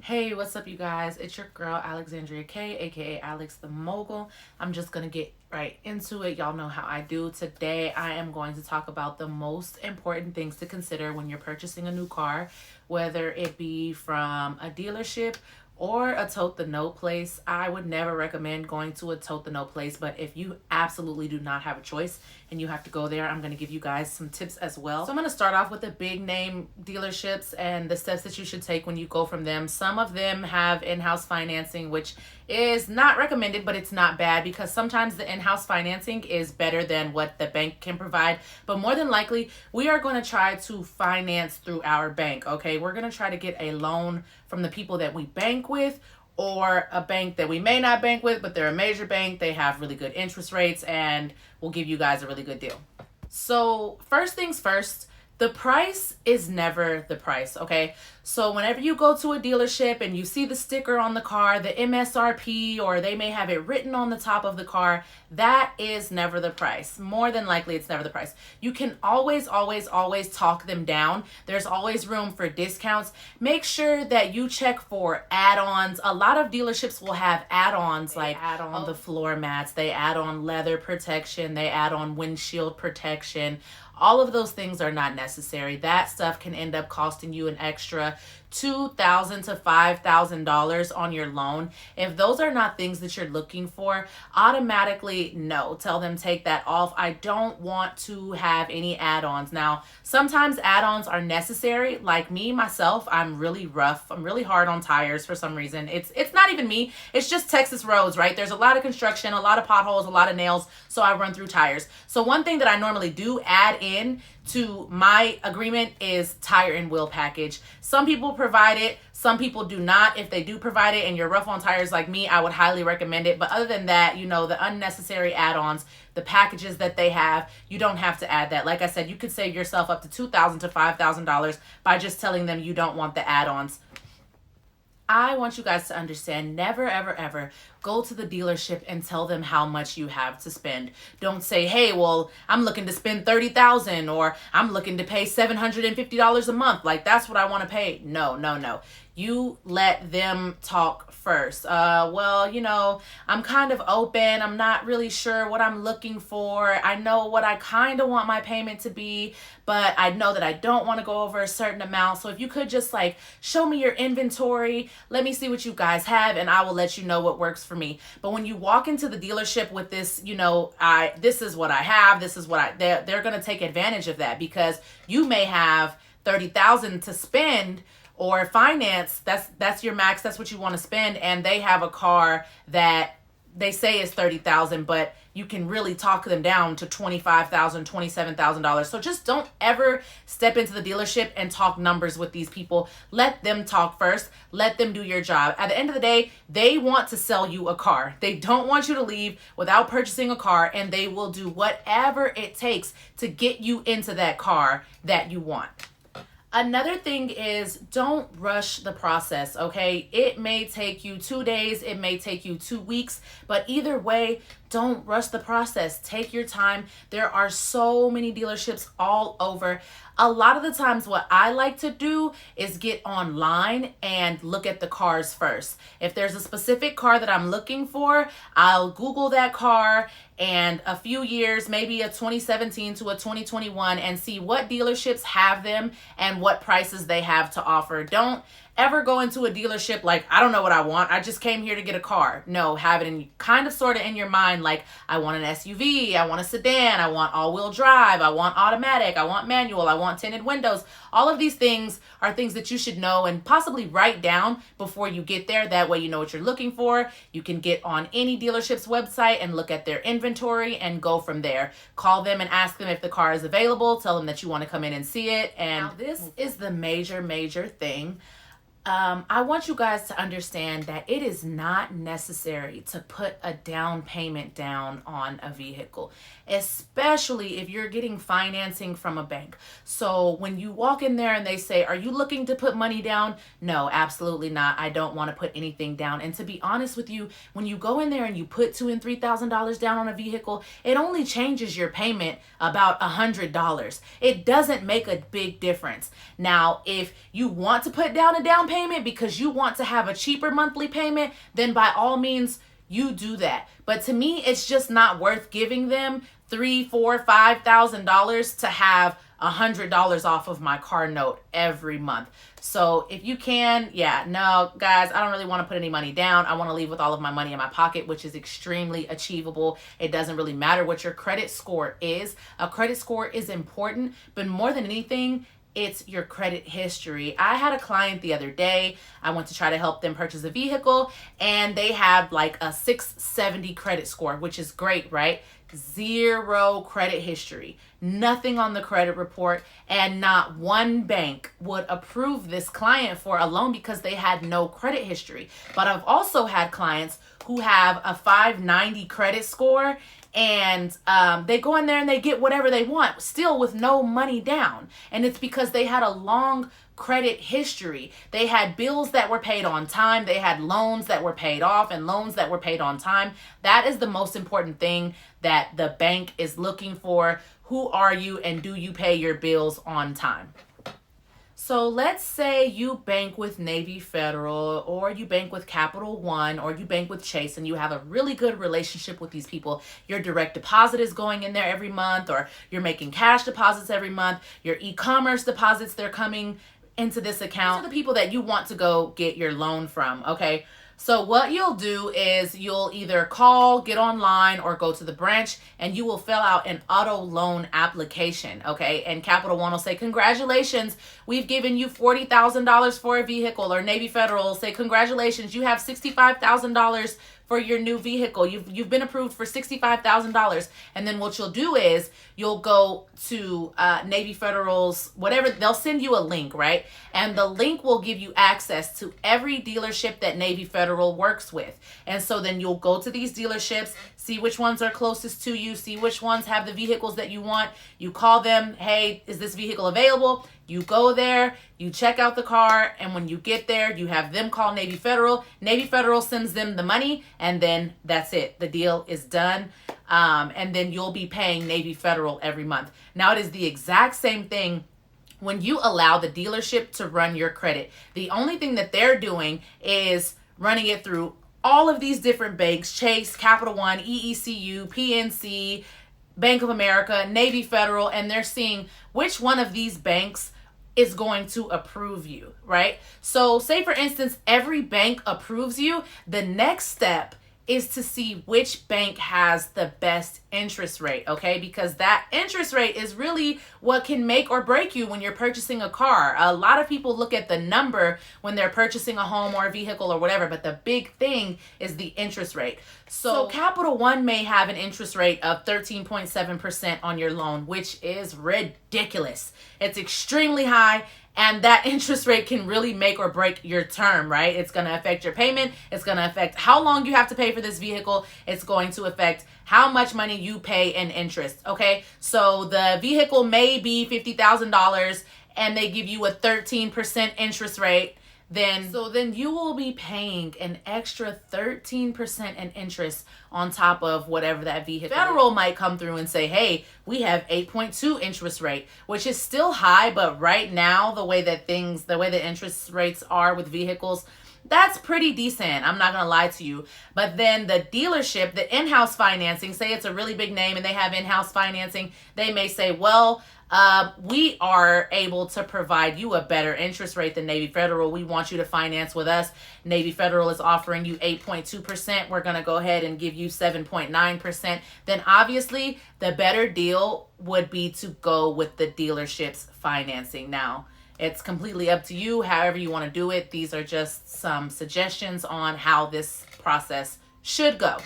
Hey, what's up, you guys? It's your girl, Alexandria K, aka Alex the Mogul. I'm just gonna get right into it. Y'all know how I do. Today, I am going to talk about the most important things to consider when you're purchasing a new car, whether it be from a dealership or a tote the note place. I would never recommend going to a tote the note place, but if you absolutely do not have a choice and you have to go there, I'm going to give you guys some tips as well. So I'm going to start off with the big name dealerships and the steps that you should take when you go from them. Some of them have in-house financing, which is not recommended, but it's not bad because sometimes the in-house financing is better than what the bank can provide. But more than likely, we are going to try to finance through our bank, okay? We're going to try to get a loan from the people that we bank with, or a bank that we may not bank with, but they're a major bank. They have really good interest rates and will give you guys a really good deal. So first things first, the price is never the price, okay? So whenever you go to a dealership and you see the sticker on the car, the MSRP, or they may have it written on the top of the car, that is never the price. More than likely, it's never the price. You can always talk them down. There's always room for discounts. Make sure that you check for add-ons. A lot of dealerships will have add-ons, like add on the floor mats, they add on leather protection, they add on windshield protection. All of those things are not necessary. That stuff can end up costing you an extra $2,000 to $5,000 on your loan. If those are not things that you're looking for, automatically no. Tell them take that off. I don't want to have any add-ons. Now, sometimes add-ons are necessary. Like me, myself, I'm really rough. I'm really hard on tires for some reason. It's not even me. It's just Texas roads, right? There's a lot of construction, a lot of potholes, a lot of nails, so I run through tires. So one thing that I normally do add in to my agreement is tire and wheel package. Some people provide it, some people do not. If they do provide it and you're rough on tires like me, I would highly recommend it. But other than that, the unnecessary add-ons, the packages that they have, you don't have to add that. Like I said, you could save yourself up to $2,000 to $5,000 by just telling them you don't want the add-ons. I want you guys to understand, never, ever, ever go to the dealership and tell them how much you have to spend. Don't say, hey, well, I'm looking to spend $30,000 or I'm looking to pay $750 a month. Like, that's what I want to pay. No. You let them talk first. I'm kind of open. I'm not really sure what I'm looking for. I know what I kind of want my payment to be, but I know that I don't want to go over a certain amount. So if you could just show me your inventory, let me see what you guys have, and I will let you know what works for me. But when you walk into the dealership with this, this is what I have, this is what they're going to take advantage of that because you may have $30,000 to spend or finance. That's your max. That's what you want to spend. And they have a car that they say is $30,000, but you can really talk them down to $25,000, $27,000. So just don't ever step into the dealership and talk numbers with these people. Let them talk first. Let them do your job. At the end of the day, they want to sell you a car. They don't want you to leave without purchasing a car, and they will do whatever it takes to get you into that car that you want. Another thing is, don't rush the process, okay? It may take you 2 days, it may take you 2 weeks, but either way, don't rush the process. Take your time. There are so many dealerships all over. A lot of the times what I like to do is get online and look at the cars first. If there's a specific car that I'm looking for, I'll Google that car and a few years, maybe a 2017 to a 2021, and see what dealerships have them and what prices they have to offer. Don't ever go into a dealership like, I don't know what I want. I just came here to get a car. No, have it in sort of in your mind. Like, I want an SUV, I want a sedan, I want all-wheel drive, I want automatic, I want manual, I want tinted windows. All of these things are things that you should know and possibly write down before you get there. That way you know what you're looking for. You can get on any dealership's website and look at their inventory and go from there. Call them and ask them if the car is available. Tell them that you want to come in and see it. And now, this is the major thing. I want you guys to understand that it is not necessary to put a down payment down on a vehicle, especially if you're getting financing from a bank. So when you walk in there and they say, are you looking to put money down? No, absolutely not. I don't want to put anything down. And to be honest with you, when you go in there and you put $2,000 and $3,000 down on a vehicle, it only changes your payment about $100. It doesn't make a big difference. Now, if you want to put down a down payment, payment because you want to have a cheaper monthly payment, then by all means, you do that. But to me, it's just not worth giving them $3,000, $4,000, $5,000 to have $100 off of my car note every month. So if you can, yeah, no, guys, I don't really want to put any money down. I want to leave with all of my money in my pocket, which is extremely achievable. It doesn't really matter what your credit score is. A credit score is important, but more than anything, it's your credit history. I had a client the other day. I went to try to help them purchase a vehicle, and they had like a 670 credit score, which is great, right? Zero credit history, nothing on the credit report, and not one bank would approve this client for a loan because they had no credit history. But I've also had clients who have a 590 credit score, and they go in there and they get whatever they want, still with no money down. And it's because they had a long credit history. They had bills that were paid on time. They had loans that were paid off and loans that were paid on time. That is the most important thing that the bank is looking for. Who are you, and do you pay your bills on time? So let's say you bank with Navy Federal, or you bank with Capital One, or you bank with Chase, and you have a really good relationship with these people. Your direct deposit is going in there every month, or you're making cash deposits every month. Your e-commerce deposits, they're coming into this account. These are the people that you want to go get your loan from, okay? So what you'll do is you'll either call, get online, or go to the branch, and you will fill out an auto loan application, okay? And Capital One will say, congratulations, we've given you $40,000 for a vehicle. Or Navy Federal will say, congratulations, you have $65,000 for your new vehicle. You've been approved for $65,000. And then what you'll do is you'll go to Navy Federal's, whatever, they'll send you a link, right? And the link will give you access to every dealership that Navy Federal works with. And so then you'll go to these dealerships, see which ones are closest to you, see which ones have the vehicles that you want. You call them, hey, is this vehicle available? You go there, you check out the car, and when you get there, you have them call Navy Federal. Navy Federal sends them the money, and then that's it. The deal is done. And then you'll be paying Navy Federal every month. Now, it is the exact same thing when you allow the dealership to run your credit. The only thing that they're doing is running it through all of these different banks: Chase, Capital One, EECU, PNC, Bank of America, Navy Federal, and they're seeing which one of these banks is going to approve you, right? So say for instance, every bank approves you. The next step is to see which bank has the best interest rate, okay? Because that interest rate is really what can make or break you when you're purchasing a car. A lot of people look at the number when they're purchasing a home or a vehicle or whatever, but the big thing is the interest rate. So Capital One may have an interest rate of 13.7% on your loan, which is ridiculous. It's extremely high. And that interest rate can really make or break your term, right? It's going to affect your payment. It's going to affect how long you have to pay for this vehicle. It's going to affect how much money you pay in interest, okay? So the vehicle may be $50,000 and they give you a 13% interest rate. Then you will be paying an extra 13% in interest on top of whatever that vehicle. Federal might come through and say, hey, we have 8.2 interest rate, which is still high, but right now the way the interest rates are with vehicles, that's pretty decent. I'm not going to lie to you. But then the dealership, the in-house financing, say it's a really big name and they have in-house financing, they may say, well, we are able to provide you a better interest rate than Navy Federal. We want you to finance with us. Navy Federal is offering you 8.2%. We're going to go ahead and give you 7.9%. Then obviously the better deal would be to go with the dealership's financing. Now, it's completely up to you, however you want to do it. These are just some suggestions on how this process should go.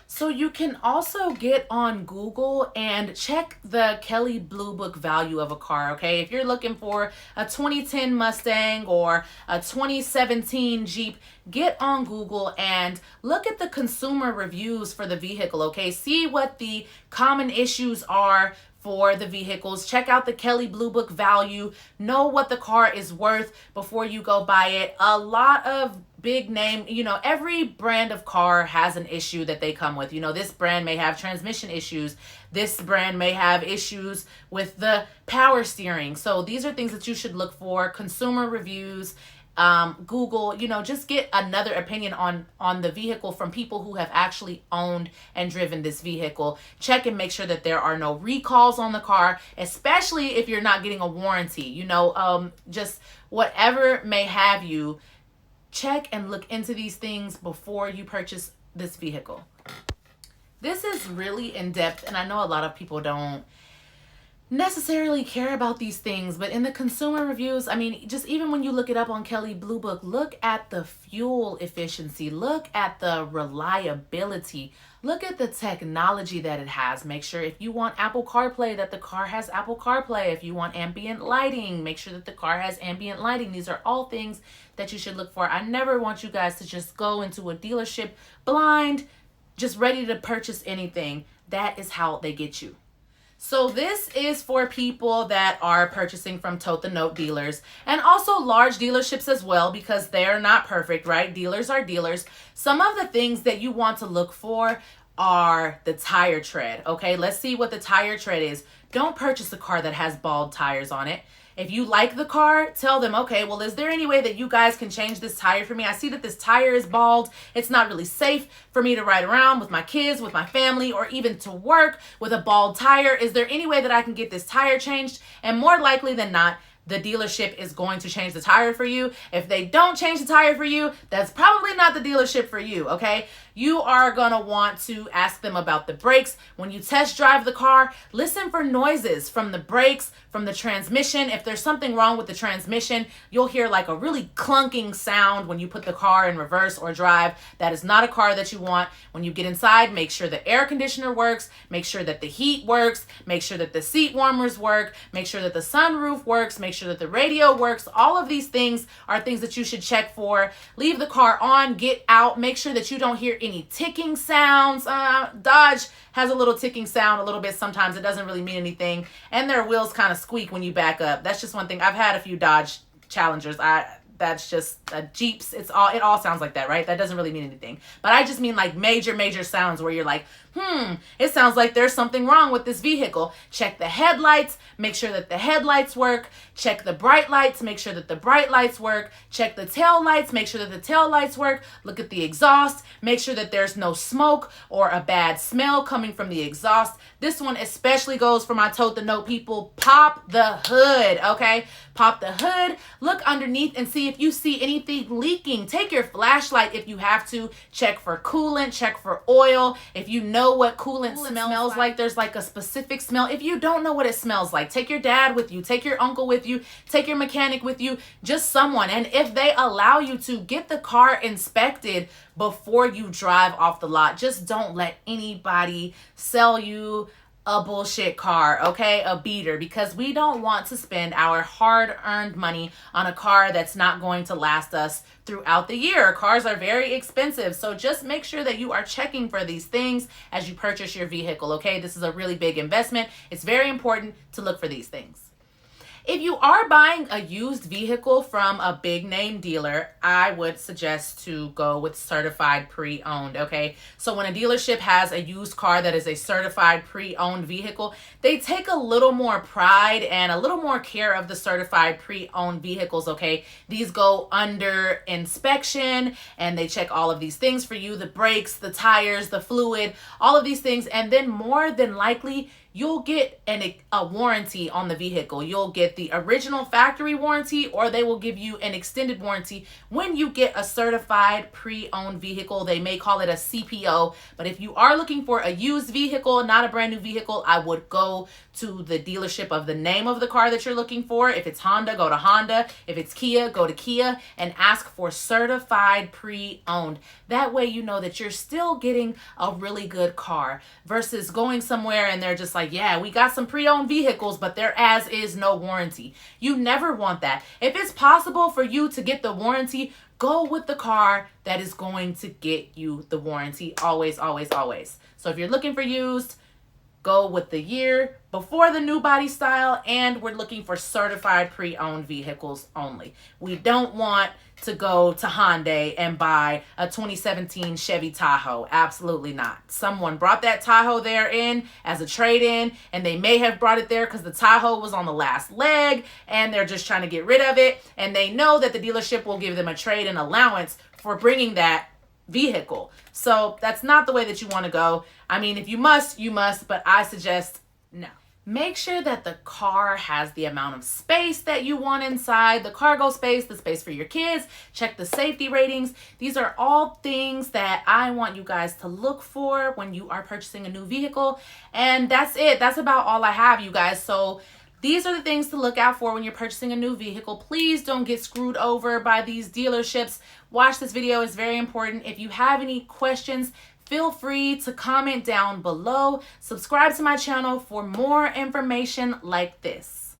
So you can also get on Google and check the Kelley Blue Book value of a car, okay? If you're looking for a 2010 Mustang or a 2017 Jeep, get on Google and look at the consumer reviews for the vehicle, okay? See what the common issues are for the vehicles. Check out the Kelley Blue Book value. Know what the car is worth before you go buy it. A lot of big name, every brand of car has an issue that they come with. This brand may have transmission issues. This brand may have issues with the power steering. So these are things that you should look for: consumer reviews Google, just get another opinion on the vehicle from people who have actually owned and driven this vehicle. Check and make sure that there are no recalls on the car, especially if you're not getting a warranty. Just whatever may have you, check and look into these things before you purchase this vehicle. This is really in depth, and I know a lot of people don't necessarily care about these things, but in the consumer reviews, just even when you look it up on Kelley Blue Book, look at the fuel efficiency, look at the reliability, look at the technology that it has. Make sure if you want Apple CarPlay that the car has Apple CarPlay. If you want ambient lighting, make sure that the car has ambient lighting. These are all things that you should look for. I never want you guys to just go into a dealership blind, just ready to purchase anything. That is how they get you. So this is for people that are purchasing from Tote the Note dealers, and also large dealerships as well, because they're not perfect, right? Dealers are dealers. Some of the things that you want to look for are the tire tread. Okay, let's see what the tire tread is. Don't purchase a car that has bald tires on it. If you like the car, tell them, okay, well, is there any way that you guys can change this tire for me? I see that this tire is bald. It's not really safe for me to ride around with my kids, with my family, or even to work with a bald tire. Is there any way that I can get this tire changed? And more likely than not, the dealership is going to change the tire for you. If they don't change the tire for you, that's probably not the dealership for you, okay? You are gonna want to ask them about the brakes. When you test drive the car, listen for noises from the brakes, from the transmission. If there's something wrong with the transmission, you'll hear like a really clunking sound when you put the car in reverse or drive. That is not a car that you want. When you get inside, make sure the air conditioner works, make sure that the heat works, make sure that the seat warmers work, make sure that the sunroof works, make sure that the radio works. All of these things are things that you should check for. Leave the car on, get out, make sure that you don't hear any ticking sounds. Dodge has a little ticking sound a little bit sometimes. It doesn't really mean anything. And their wheels kind of squeak when you back up. That's just one thing. I've had a few Dodge Challengers. That's just Jeeps. It all sounds like that, right? That doesn't really mean anything. But I just mean like major sounds where you're like, it sounds like there's something wrong with this vehicle. Check the headlights, make sure that the headlights work. Check the bright lights, make sure that the bright lights work. Check the tail lights, make sure that the tail lights work. Look at the exhaust, make sure that there's no smoke or a bad smell coming from the exhaust. This one especially goes for my Tote the Note people. Pop the hood, okay? Pop the hood, look underneath and see if you see anything leaking. Take your flashlight if you have to. Check for coolant, check for oil. If you know what coolant smells like, there's like a specific smell. If you don't know what it smells like, take your dad with you, take your uncle with you, take your mechanic with you, just someone. And if they allow you to, get the car inspected before you drive off the lot. Just don't let anybody sell you a bullshit car, okay? A beater, because we don't want to spend our hard-earned money on a car that's not going to last us throughout the year. Cars are very expensive, so just make sure that you are checking for these things as you purchase your vehicle, okay? This is a really big investment. It's very important to look for these things. If you are buying a used vehicle from a big name dealer, I would suggest to go with certified pre-owned, okay? So when a dealership has a used car that is a certified pre-owned vehicle, they take a little more pride and a little more care of the certified pre-owned vehicles, okay? These go under inspection and they check all of these things for you, the brakes, the tires, the fluid, all of these things. And then more than likely, you'll get a warranty on the vehicle. You'll get the original factory warranty, or they will give you an extended warranty when you get a certified pre-owned vehicle. They may call it a CPO, but if you are looking for a used vehicle, not a brand new vehicle, I would go to the dealership of the name of the car that you're looking for. If it's Honda, go to Honda. If it's Kia, go to Kia and ask for certified pre-owned. That way you know that you're still getting a really good car versus going somewhere and they're just like, yeah, we got some pre-owned vehicles, but there as is no warranty. You never want that. If it's possible for you to get the warranty, go with the car that is going to get you the warranty. Always, always, always. So if you're looking for used, go with the year before the new body style, and we're looking for certified pre-owned vehicles only. We don't want to go to Hyundai and buy a 2017 Chevy Tahoe. Absolutely not. Someone brought that Tahoe there in as a trade-in, and they may have brought it there because the Tahoe was on the last leg and they're just trying to get rid of it, and they know that the dealership will give them a trade-in allowance for bringing that vehicle. So that's not the way that you want to go. I mean, if you must, you must, but I suggest no. Make sure that the car has the amount of space that you want inside, the cargo space, the space for your kids. Check the safety ratings. These are all things that I want you guys to look for when you are purchasing a new vehicle. And that's it. That's about all I have, you guys. So these are the things to look out for when you're purchasing a new vehicle. Please don't get screwed over by these dealerships. Watch this video. It's very important. If you have any questions, feel free to comment down below. Subscribe to my channel for more information like this.